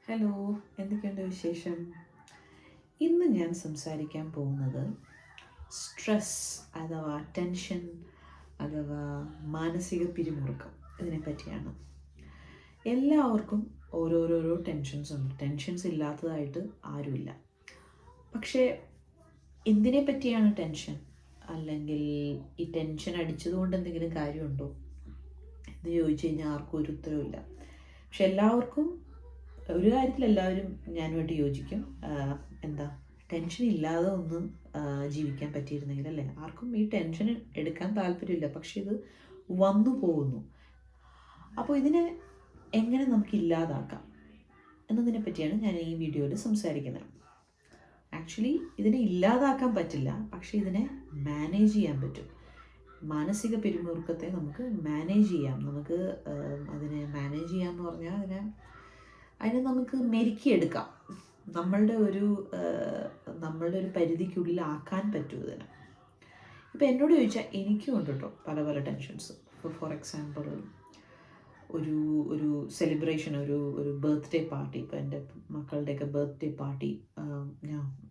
Hello, എന്തൊക്കെയുണ്ട് വിശേഷം? ഇന്ന് ഞാൻ സംസാരിക്കാൻ പോകുന്നത് സ്ട്രെസ് അഥവാ ടെൻഷൻ അഥവാ മാനസിക പിരിമുറുക്കം ഇതിനെ പറ്റിയാണ്. എല്ലാവർക്കും ഓരോരോരോ ടെൻഷൻസ് ഉണ്ട്. ടെൻഷൻസ് ഇല്ലാത്തതായിട്ട് ആരുമില്ല. പക്ഷേ എന്തിനെ പറ്റിയാണ് ടെൻഷൻ? അല്ലെങ്കിൽ ഈ ടെൻഷൻ അടിച്ചതുകൊണ്ട് എന്തെങ്കിലും കാര്യമുണ്ടോ എന്ന് ചോദിച്ചു കഴിഞ്ഞാൽ ആർക്കും ഒരു ഉത്തരവില്ല. പക്ഷെ എല്ലാവർക്കും ഒരു കാര്യത്തിൽ എല്ലാവരും ഞാനുമായിട്ട് യോജിക്കും. എന്താ ടെൻഷൻ ഇല്ലാതെ ഒന്നും ജീവിക്കാൻ പറ്റിയിരുന്നെങ്കിൽ അല്ലേ? ആർക്കും ഈ ടെൻഷൻ എടുക്കാൻ താല്പര്യമില്ല, പക്ഷെ ഇത് വന്നു പോകുന്നു. അപ്പോൾ ഇതിനെ എങ്ങനെ നമുക്ക് ഇല്ലാതാക്കാം എന്നതിനെ പറ്റിയാണ് ഞാൻ ഈ വീഡിയോയിൽ സംസാരിക്കുന്നത്. ആക്ച്വലി ഇതിനെ ഇല്ലാതാക്കാൻ പറ്റില്ല, പക്ഷെ ഇതിനെ മാനേജ് ചെയ്യാൻ പറ്റും. മാനസിക പിരിമുറുക്കത്തെ നമുക്ക് മാനേജ് ചെയ്യാം. നമുക്ക് അതിനെ മാനേജ് ചെയ്യാമെന്ന് പറഞ്ഞാൽ അതിനെ നമുക്ക് മെരുക്കിയെടുക്കാം. നമ്മളുടെ ഒരു പരിധിക്കുള്ളിലാക്കാൻ പറ്റും ഇതിന്. ഇപ്പം എന്നോട് ചോദിച്ചാൽ എനിക്കും ഉണ്ട് കേട്ടോ പല പല ടെൻഷൻസ്. ഫോർ എക്സാമ്പിൾ, ഒരു സെലിബ്രേഷൻ, ഒരു ബർത്ത്ഡേ പാർട്ടി, ഇപ്പോൾ എൻ്റെ മക്കളുടെയൊക്കെ ബർത്ത്ഡേ പാർട്ടി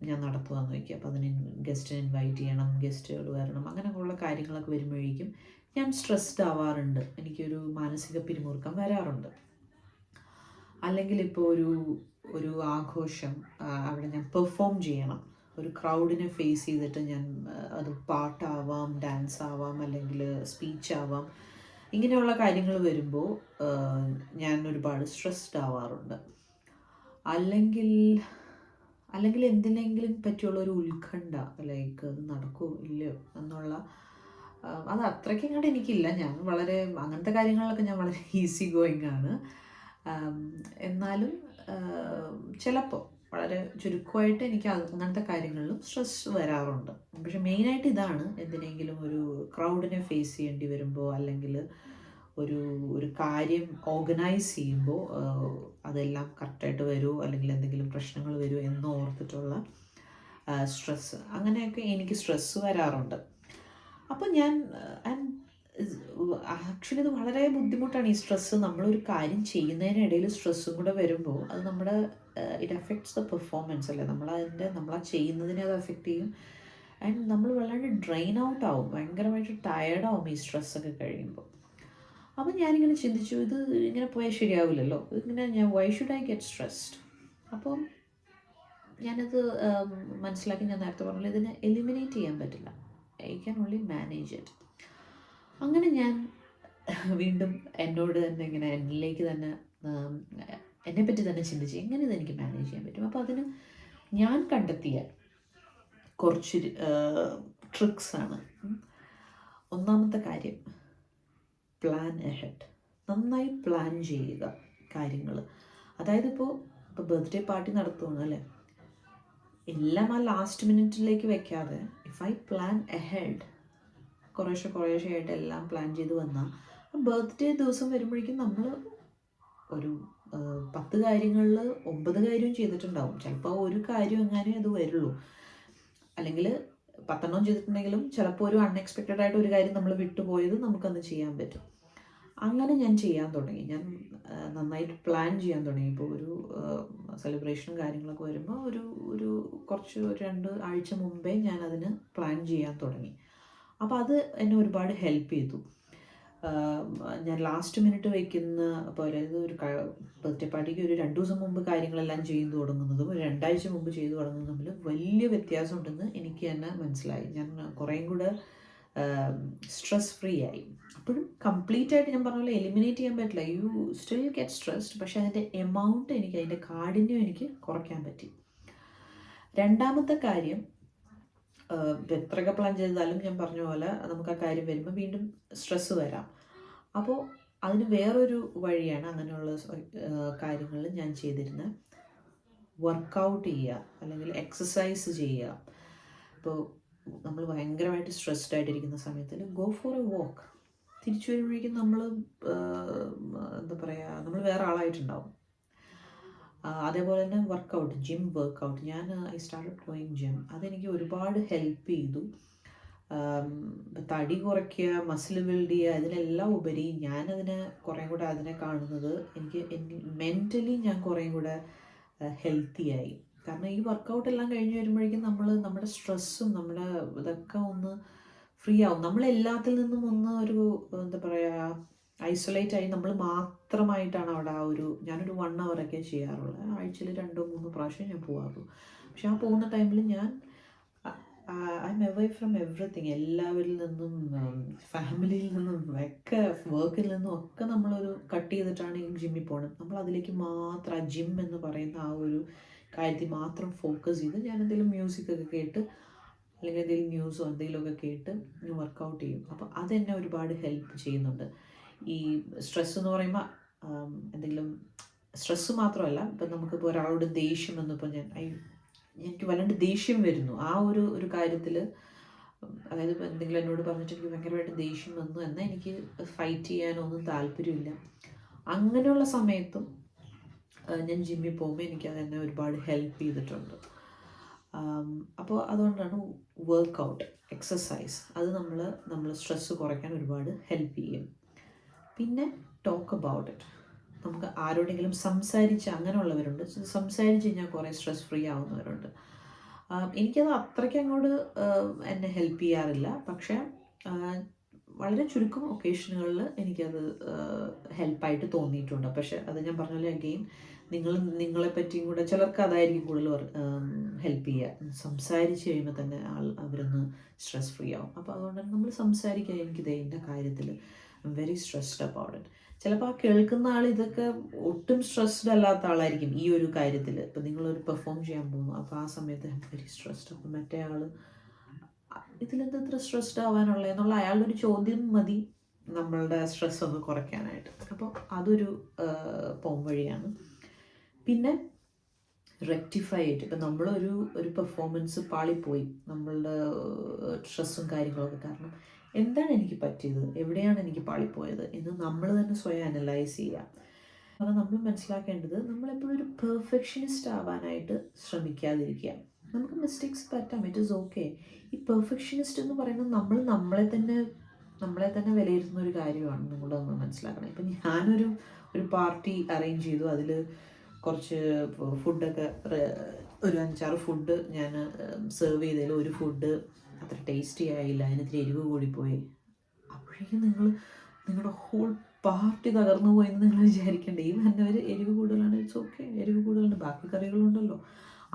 ഞാൻ നടത്തുകയെന്ന് വയ്ക്കുക. അപ്പോൾ അതിന് ഗസ്റ്റിനെ ഇൻവൈറ്റ് ചെയ്യണം, ഗസ്റ്റുകൾ വരണം, അങ്ങനെയുള്ള കാര്യങ്ങളൊക്കെ വരുമ്പോഴേക്കും ഞാൻ സ്ട്രെസ്ഡ് ആവാറുണ്ട്. എനിക്കൊരു മാനസിക പിരിമുറുക്കം വരാറുണ്ട്. അല്ലെങ്കിൽ ഇപ്പോൾ ഒരു ആഘോഷം, അവിടെ ഞാൻ പെർഫോം ചെയ്യണം. ഒരു ക്രൗഡിനെ ഫേസ് ചെയ്തിട്ട് ഞാൻ അത് പാട്ടാവാം, ഡാൻസ് ആവാം, അല്ലെങ്കിൽ സ്പീച്ച് ആവാം, ഇങ്ങനെയുള്ള കാര്യങ്ങൾ വരുമ്പോൾ ഞാൻ ഒരുപാട് സ്ട്രെസ്ഡ് ആവാറുണ്ട്. അല്ലെങ്കിൽ എന്തിനെങ്കിലും പറ്റിയുള്ള ഒരു ഉത്കണ്ഠ, ലൈക്ക് അത് നടക്കുമോ ഇല്ലയോ എന്നുള്ള, അത് അത്രയ്ക്കും കണ്ട് എനിക്കില്ല. ഞാൻ വളരെ അങ്ങനത്തെ കാര്യങ്ങളിലൊക്കെ ഞാൻ വളരെ ഈസി ഗോയിങ് ആണ്. എന്നാലും ചിലപ്പോൾ വളരെ ചുരുക്കമായിട്ട് എനിക്ക് അങ്ങനത്തെ കാര്യങ്ങളിലും സ്ട്രെസ് വരാറുണ്ട്. പക്ഷെ മെയിനായിട്ട് ഇതാണ്, എന്തിനെങ്കിലും ഒരു ക്രൗഡിനെ ഫേസ് ചെയ്യേണ്ടി വരുമ്പോൾ, അല്ലെങ്കിൽ ഒരു കാര്യം ഓർഗനൈസ് ചെയ്യുമ്പോൾ അതെല്ലാം കറക്റ്റായിട്ട് വരുമോ, അല്ലെങ്കിൽ എന്തെങ്കിലും പ്രശ്നങ്ങൾ വരുമോ എന്ന് ഓർത്തിട്ടുള്ള സ്ട്രെസ്സ്, അങ്ങനെയൊക്കെ എനിക്ക് സ്ട്രെസ്സ് വരാറുണ്ട്. അപ്പോൾ ഞാൻ ആക്ച്വലി ഇത് വളരെ ബുദ്ധിമുട്ടാണ്. ഈ സ്ട്രെസ്സ്, നമ്മളൊരു കാര്യം ചെയ്യുന്നതിനിടയിൽ സ്ട്രെസ്സും കൂടെ വരുമ്പോൾ അത് നമ്മുടെ ഇറ്റ് അഫക്ട്സ് ദ പെർഫോമൻസ് അല്ലേ. നമ്മളാ ചെയ്യുന്നതിനെ അത് അഫക്റ്റ് ചെയ്യും. ആൻഡ് നമ്മൾ വല്ലാണ്ട് ഡ്രെയിൻ ഔട്ട് ആവും, ഭയങ്കരമായിട്ട് ടയേർഡാവും ഈ സ്ട്രെസ്സൊക്കെ കഴിയുമ്പോൾ. അപ്പം ഞാനിങ്ങനെ ചിന്തിച്ചു, ഇത് ഇങ്ങനെ പോയാൽ ശരിയാവില്ലല്ലോ, ഞാൻ why should I get stressed? അപ്പം ഞാനത് മനസ്സിലാക്കി. ഞാൻ നേരത്തെ പറഞ്ഞില്ല, ഇതിനെ എലിമിനേറ്റ് ചെയ്യാൻ പറ്റില്ല, I can only manage it. അങ്ങനെ ഞാൻ വീണ്ടും എന്നോട് തന്നെ ഇങ്ങനെ എന്നിലേക്ക് തന്നെ എന്നെപ്പറ്റി തന്നെ ചിന്തിച്ച് എങ്ങനെ ഇതെനിക്ക് മാനേജ് ചെയ്യാൻ പറ്റും. അപ്പോൾ അതിന് ഞാൻ കണ്ടെത്തിയ കുറച്ച് ട്രിക്സാണ്. ഒന്നാമത്തെ കാര്യം, പ്ലാൻ എഹെഡ്. നന്നായി പ്ലാൻ ചെയ്യുക കാര്യങ്ങൾ. അതായത് ഇപ്പോൾ ബർത്ത്ഡേ പാർട്ടി നടത്തുകയാണ് അല്ലേ, എല്ലാം ആ ലാസ്റ്റ് മിനിറ്റിലേക്ക് വെക്കാതെ ഇഫ് ഐ പ്ലാൻ എഹെഡ്, കുറേശ്ശെ ആയിട്ട് എല്ലാം പ്ലാൻ ചെയ്ത് വന്നാൽ ബർത്ത്ഡേ ദിവസം വരുമ്പോഴേക്കും നമ്മൾ ഒരു 10 കാര്യങ്ങളിൽ 9 കാര്യവും ചെയ്തിട്ടുണ്ടാവും. ചിലപ്പോൾ ഒരു കാര്യം എങ്ങനെ അത് വരുള്ളൂ, അല്ലെങ്കിൽ 10 ചെയ്തിട്ടുണ്ടെങ്കിലും ചിലപ്പോൾ ഒരു അൺഎക്സ്പെക്റ്റഡ് ആയിട്ട് ഒരു കാര്യം നമ്മൾ വിട്ടുപോയത് നമുക്കന്ന് ചെയ്യാൻ പറ്റും. അങ്ങനെ ഞാൻ ചെയ്യാൻ തുടങ്ങി. ഞാൻ നന്നായിട്ട് പ്ലാൻ ചെയ്യാൻ തുടങ്ങി. ഇപ്പോൾ ഒരു സെലിബ്രേഷനും കാര്യങ്ങളൊക്കെ വരുമ്പോൾ ഒരു 2 ആഴ്ച മുമ്പേ ഞാൻ അതിന് പ്ലാൻ ചെയ്യാൻ തുടങ്ങി. അപ്പോൾ അത് എന്നെ ഒരുപാട് ഹെൽപ്പ് ചെയ്തു. ഞാൻ ലാസ്റ്റ് മിനിറ്റ് വയ്ക്കുന്ന, അപ്പോൾ അതായത് ഒരു ബർത്ത്ഡേ പാർട്ടിക്ക് ഒരു 2 ദിവസം മുമ്പ് കാര്യങ്ങളെല്ലാം ചെയ്തു തുടങ്ങുന്നതും ഒരു 2 ആഴ്ച മുമ്പ് ചെയ്തു തുടങ്ങുന്നതും തമ്മിൽ വലിയ വ്യത്യാസമുണ്ടെന്ന് എനിക്ക് തന്നെ മനസ്സിലായി. ഞാൻ കുറേയും കൂടെ സ്ട്രെസ് ഫ്രീ ആയി. അപ്പോഴും കംപ്ലീറ്റ് ആയിട്ട് ഞാൻ പറഞ്ഞ പോലെ എലിമിനേറ്റ് ചെയ്യാൻ പറ്റില്ല, യു സ്റ്റിൽ ഗെറ്റ് സ്ട്രെസ്ഡ്. പക്ഷേ അതിൻ്റെ എമൗണ്ട് എനിക്ക്, അതിൻ്റെ കാഠിന്യം എനിക്ക് കുറയ്ക്കാൻ പറ്റി. രണ്ടാമത്തെ കാര്യം, എത്രയൊക്കെ പ്ലാൻ ചെയ്താലും ഞാൻ പറഞ്ഞ പോലെ നമുക്ക് ആ കാര്യം വരുമ്പോൾ വീണ്ടും സ്ട്രെസ്സ് വരാം. അപ്പോൾ അതിന് വേറൊരു വഴിയാണ് അങ്ങനെയുള്ള കാര്യങ്ങളിൽ ഞാൻ ചെയ്തിരുന്നത്, വർക്കൗട്ട് ചെയ്യുക അല്ലെങ്കിൽ എക്സസൈസ് ചെയ്യുക. ഇപ്പോൾ നമ്മൾ ഭയങ്കരമായിട്ട് സ്ട്രെസ്ഡ് ആയിട്ടിരിക്കുന്ന സമയത്തിൽ ഗോ ഫോർ എ വാക്ക്. തിരിച്ചു വരുമ്പോഴേക്കും നമ്മൾ എന്താ പറയുക, നമ്മൾ വേറെ ആളായിട്ടുണ്ടാവും. അതേപോലെ തന്നെ workout, gym workout. I started going gym. അതെനിക്ക് ഒരുപാട് ഹെൽപ്പ് ചെയ്തു. തടി കുറയ്ക്കുക, മസിൽ ബിൽഡ് ചെയ്യുക, ഇതിനെല്ലാം ഉപരി ഞാനതിനെ കുറേ കൂടെ അതിനെ കാണുന്നത്, എനിക്ക് മെൻ്റലി ഞാൻ കുറേ കൂടെ ഹെൽത്തിയായി. കാരണം ഈ വർക്കൗട്ട് എല്ലാം കഴിഞ്ഞ് വരുമ്പോഴേക്കും നമ്മുടെ സ്ട്രെസ്സും നമ്മുടെ ഇതൊക്കെ ഒന്ന് ഫ്രീ ആവും. നമ്മളെല്ലാത്തിൽ നിന്നും ഒന്ന് ഒരു എന്താ പറയുക ഐസൊലേറ്റ് ആയി നമ്മൾ മാത്രമായിട്ടാണ് അവിടെ ഞാനൊരു 1 hour ചെയ്യാറുള്ളത്. ആഴ്ചയിൽ 2-3 പ്രാവശ്യം ഞാൻ പോകാറുള്ളൂ. പക്ഷെ ആ പോകുന്ന ടൈമിൽ ഞാൻ I'm away from everything. എല്ലാവരിൽ നിന്നും ഫാമിലിയിൽ നിന്നും ഒക്കെ വർക്കിൽ നിന്നും ഒക്കെ നമ്മളൊരു കട്ട് ചെയ്തിട്ടാണ് ഈ ജിമ്മിൽ പോകുന്നത്. നമ്മൾ അതിലേക്ക് മാത്രം ആ ജിം എന്ന് പറയുന്ന ആ ഒരു കാര്യത്തിൽ മാത്രം ഫോക്കസ് ചെയ്ത് ഞാൻ എന്തെങ്കിലും മ്യൂസിക്കൊക്കെ കേട്ട് അല്ലെങ്കിൽ എന്തെങ്കിലും ന്യൂസോ എന്തെങ്കിലുമൊക്കെ കേട്ട് വർക്കൗട്ട് ചെയ്യും. അപ്പോൾ അതെന്നെ ഒരുപാട് ഹെൽപ്പ് ചെയ്യുന്നുണ്ട്. ഈ സ്ട്രെസ് എന്ന് പറയുമ്പോൾ എന്തെങ്കിലും സ്ട്രെസ്സ് മാത്രമല്ല, ഇപ്പം നമുക്കിപ്പോൾ ഒരാളോട് ദേഷ്യം വന്നപ്പോൾ എനിക്ക് വല്ലാണ്ട് ദേഷ്യം വരുന്നു ആ ഒരു കാര്യത്തിൽ, അതായത് ഇപ്പോൾ എന്തെങ്കിലും എന്നോട് പറഞ്ഞിട്ട് എനിക്ക് ഭയങ്കരമായിട്ട് ദേഷ്യം വന്നു എന്നാൽ എനിക്ക് ഫൈറ്റ് ചെയ്യാനൊന്നും താല്പര്യമില്ല. അങ്ങനെയുള്ള സമയത്തും ഞാൻ ജിമ്മിൽ പോകുമ്പോൾ എനിക്കതെന്നെ ഒരുപാട് ഹെൽപ്പ് ചെയ്തിട്ടുണ്ട്. അപ്പോൾ അതുകൊണ്ടാണ് വർക്കൗട്ട്, എക്സസൈസ് അത് നമ്മൾ സ്ട്രെസ്സ് കുറയ്ക്കാൻ ഒരുപാട് ഹെൽപ്പ് ചെയ്യും. പിന്നെ ടോക്ക് അബൌട്ട് ഇറ്റ്. നമുക്ക് ആരോടെങ്കിലും സംസാരിച്ച് അങ്ങനെയുള്ളവരുണ്ട്. സംസാരിച്ച് കഴിഞ്ഞാൽ കുറേ സ്ട്രെസ് ഫ്രീ ആവുന്നവരുണ്ട്. എനിക്കത് അത്രയ്ക്ക് അങ്ങോട്ട് എന്നെ ഹെൽപ്പ് ചെയ്യാറില്ല. പക്ഷേ വളരെ ചുരുക്കം ഒക്കേഷനുകളിൽ എനിക്കത് ഹെൽപ്പായിട്ട് തോന്നിയിട്ടുണ്ട്. പക്ഷേ അത് ഞാൻ പറഞ്ഞ പോലെ അഗെയിൻ നിങ്ങളെപ്പറ്റിയും കൂടെ ചിലർക്ക് അതായിരിക്കും കൂടുതൽ ഹെൽപ്പ് ചെയ്യുക. സംസാരിച്ച് കഴിയുമ്പോൾ തന്നെ അവരൊന്ന് സ്ട്രെസ് ഫ്രീ ആവും. അപ്പോൾ അതുകൊണ്ട് തന്നെ നമ്മൾ സംസാരിക്കുക. എനിക്കിത് എൻ്റെ കാര്യത്തിൽ വെരി സ്ട്രെസ്ഡ് അബൌട്ട് ഇറ്റ്. ചിലപ്പോൾ ആ കേൾക്കുന്ന ആൾ ഇതൊക്കെ ഒട്ടും സ്ട്രെസ്ഡ് അല്ലാത്ത ആളായിരിക്കും ഈ ഒരു കാര്യത്തിൽ. ഇപ്പം നിങ്ങളൊരു പെർഫോം ചെയ്യാൻ പോകുന്നു, അപ്പോൾ ആ സമയത്ത് വെരി സ്ട്രെസ്ഡ്. അപ്പം മറ്റേ ആൾ ഇതിലെന്ത് ഇത്ര സ്ട്രെസ്ഡ് ആവാനുള്ളത് എന്നുള്ള അയാളുടെ ഒരു ചോദ്യം മതി നമ്മളുടെ സ്ട്രെസ് ഒന്ന് കുറയ്ക്കാനായിട്ട്. അപ്പോൾ അതൊരു പോംവഴിയാണ്. പിന്നെ റെക്ടിഫൈ ചെയ്തിട്ട് ഇപ്പം നമ്മളൊരു പെർഫോമൻസ് പാളിപ്പോയി, നമ്മളുടെ സ്ട്രെസ്സും കാര്യങ്ങളൊക്കെ കാരണം എന്താണ് എനിക്ക് പറ്റിയത്, എവിടെയാണ് എനിക്ക് പാളിപ്പോയത് എന്ന് നമ്മൾ തന്നെ സ്വയം അനലൈസ് ചെയ്യുക. അപ്പോൾ നമ്മൾ മനസ്സിലാക്കേണ്ടത് നമ്മളെപ്പോഴും ഒരു പെർഫെക്ഷനിസ്റ്റ് ആവാനായിട്ട് ശ്രമിക്കാതിരിക്കുക. നമുക്ക് മിസ്റ്റേക്സ് പറ്റാം, ഇറ്റ് ഈസ് ഓക്കെ. ഈ പെർഫെക്ഷനിസ്റ്റ് എന്ന് പറയുന്നത് നമ്മളെ തന്നെ വിലയിരുത്തുന്ന ഒരു കാര്യമാണ്. നിങ്ങളൊന്ന് മനസ്സിലാക്കണം. ഇപ്പം ഞാനൊരു പാർട്ടി അറേഞ്ച് ചെയ്തു. അതിൽ കുറച്ച് ഫുഡൊക്കെ ഒരു 5-6 ഫുഡ് ഞാൻ സെർവ് ചെയ്തതിൽ ഒരു ഫുഡ് അത്ര ടേസ്റ്റി ആയില്ല, അതിനത്തിരി എരിവ് കൂടിപ്പോയി. അപ്പോഴേക്കും നിങ്ങളുടെ ഹോൾ പാർട്ടി തകർന്നു പോയെന്ന് നിങ്ങൾ വിചാരിക്കേണ്ടേ. ഈ വന്നവർ എരിവ് കൂടുതലാണ്, ഇറ്റ്സ് ഓക്കെ, എരിവ് കൂടുതലുണ്ട്, ബാക്കി കറികളുണ്ടല്ലോ,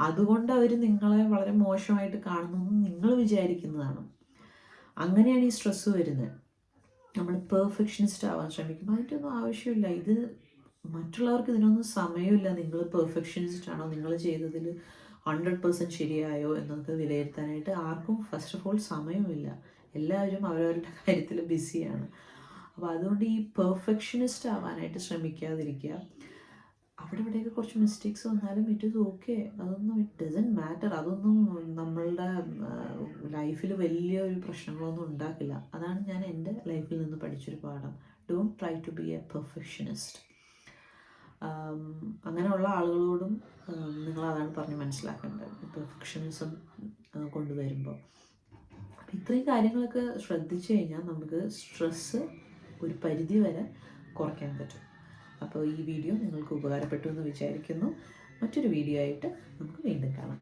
അതുകൊണ്ട് അവർ നിങ്ങളെ വളരെ മോശമായിട്ട് കാണുന്നു നിങ്ങൾ വിചാരിക്കുന്നതാണ്. അങ്ങനെയാണ് ഈ സ്ട്രെസ്സ് വരുന്നത്. നമ്മൾ പെർഫെക്ഷനിസ്റ്റ് ആവാൻ ശ്രമിക്കുമ്പോൾ അതിൻ്റെയൊന്നും ആവശ്യമില്ല. മറ്റുള്ളവർക്ക് ഇതിനൊന്നും സമയമില്ല. നിങ്ങൾ പെർഫെക്ഷനിസ്റ്റ് ആണോ, നിങ്ങൾ ചെയ്തതിൽ 100% ശരിയായോ എന്നൊക്കെ വിലയിരുത്താനായിട്ട് ആർക്കും ഫസ്റ്റ് ഓഫ് ഓൾ സമയമില്ല. എല്ലാവരും അവരവരുടെ കാര്യത്തിൽ ബിസിയാണ്. അപ്പോൾ അതുകൊണ്ട് ഈ പെർഫെക്ഷനിസ്റ്റ് ആവാനായിട്ട് ശ്രമിക്കാതിരിക്കുക. അവിടെ ഇവിടെയൊക്കെ കുറച്ച് മിസ്റ്റേക്സ് വന്നാലും it is okay. It doesn't matter. അതൊന്നും നമ്മളുടെ ലൈഫിൽ വലിയൊരു പ്രശ്നങ്ങളൊന്നും ഉണ്ടാക്കില്ല. അതാണ് ഞാൻ എൻ്റെ ലൈഫിൽ നിന്ന് പഠിച്ചൊരു പാഠം. Don't try to be a perfectionist. അങ്ങനെയുള്ള ആളുകളോടും നിങ്ങളതാണ് പറഞ്ഞ് മനസ്സിലാക്കേണ്ടത്, പെർഫെക്ഷനിസം കൊണ്ടുവരുമ്പോൾ. അപ്പം ഇത്രയും കാര്യങ്ങളൊക്കെ ശ്രദ്ധിച്ചു കഴിഞ്ഞാൽ നമുക്ക് സ്ട്രെസ്സ് ഒരു പരിധി വരെ കുറയ്ക്കാൻ പറ്റും. അപ്പോൾ ഈ വീഡിയോ നിങ്ങൾക്ക് ഉപകാരപ്പെട്ടു എന്ന് വിചാരിക്കുന്നു. മറ്റൊരു വീഡിയോ ആയിട്ട് നമുക്ക് വീണ്ടും കാണാം.